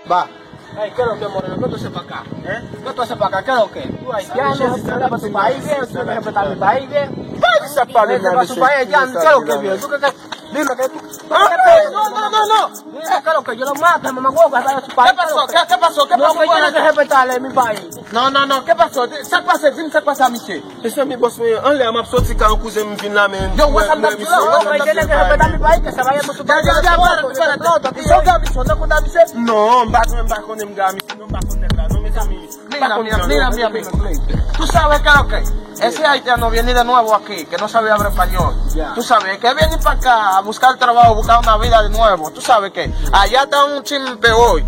Va. Ey, ¿qué es lo que, Moreno? ¿Qué tú haces para acá? ¿Qué tú haces para acá? ¿Qué es lo que? Tú haitiano, respeta para tu país bien, tú tienes que respetar mi país bien. Esa palabra Para su país haitiano, ¿qué es lo que, bien? ¿Tú qué? Dime que tú... No. Dime qué es lo que yo lo mato, me huevo que vaya a su país. ¿Qué pasó? No, que tienes que respetarle mi país. Non, ¿qué pasó? Ça passe, monsieur. C'est mi boss, mais on l'a sorti quand on cousin me vient là, mais... Yo, what's up, que tienes que respetar mi país, que se vaya por su país. Non, m'ba konnen m'ga, non m'ba konnen là, non mes amis. Mira, mi amigo. Tú sabes qué es lo que ese haitiano viene de nuevo aquí, que no sabe hablar español. Tú sabes que viene para acá a buscar trabajo, buscar una vida de nuevo. Tú sabes que allá está un chisme peor.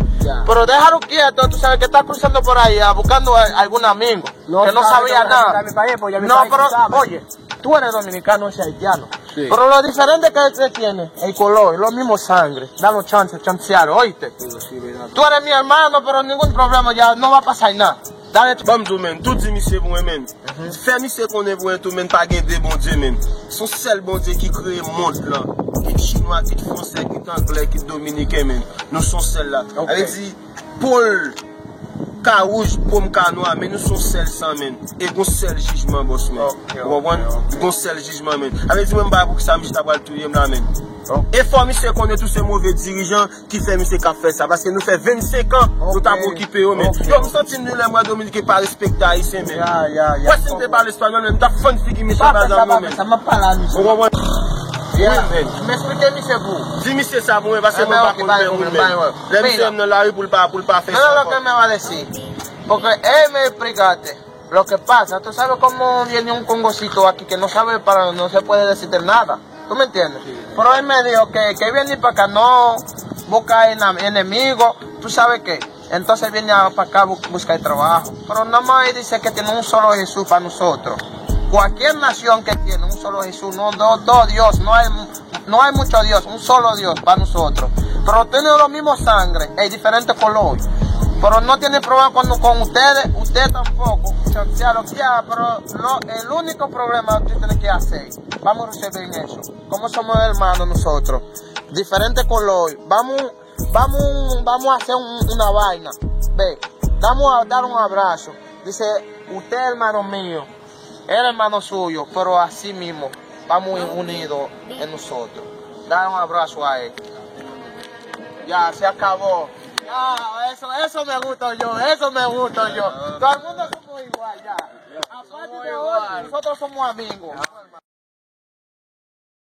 Pero déjalo quieto, tú sabes que está cruzando por ahí buscando a algún amigo que no sabía nada. No, pero oye, tú eres dominicano, ese haitiano. Sí. Pero lo diferente que este tiene, el color, lo mismo sangre. Dame chance, chancear, oíste. Tú eres mi hermano, pero ningún problema, ya no va a pasar nada. Bam do men, tout di misye bon men. Fè misye konen bon tout men, pa gen de bon Dieu men. Son sel bon Dieu qui crée monde là. Qui chinois, qui français, qui anglais, qui dominicain men. Nous son sel là. Elle dit Paul ka rouge, pomme ka noir, mais nous sommes seuls sans men. Et gon seul jugement boss men. Gon seul jugement men. Elle dit même pas pour que ça m'jta pral touyer là men. Et faut monsieur connaît tous ces mauvais dirigeants qui fait monsieur qu'a fait ça parce que nous fait 25 ans nous t'avons occupé eux men. Yo me senti nous les moi Dominique pas respecter haïtien men. Ouais si tu parles espagnol même ta fun fille monsieur pas dans nous men. Ça m'a pas là monsieur. M'expliquez monsieur vous. Dis monsieur ça bon parce que moi pas connait ou men. Les monsieur dans la rue pour pas faire ça. No lo que me va a decir. Porque él me explicaste lo que pasa. Tú sabes cómo viene un congocito aquí que no sabe para no se puede decirte nada. ¿Tú me entiendes? Sí. Pero él me dijo que viene para acá, no busca enemigos, ¿tú sabes qué? Entonces viene para acá a buscar trabajo. Pero nada más él dice que tiene un solo Jesús para nosotros. Cualquier nación que tiene un solo Jesús, no dos Dios, no hay mucho Dios, un solo Dios para nosotros. Pero tiene los mismos sangre, el diferente color. Pero no tiene problema con usted tampoco. Pero el único problema que usted tiene que hacer, vamos a resolver en eso. Como somos hermanos nosotros, diferente color, vamos a hacer una vaina. Ve, vamos a dar un abrazo. Dice, usted es hermano mío, él hermano suyo, pero así mismo, vamos unidos en nosotros. Dar un abrazo a él. Ya, se acabó. Eso me gusta yo, Todo el mundo somos igual ya. Aparte de hoy, nosotros somos amigos.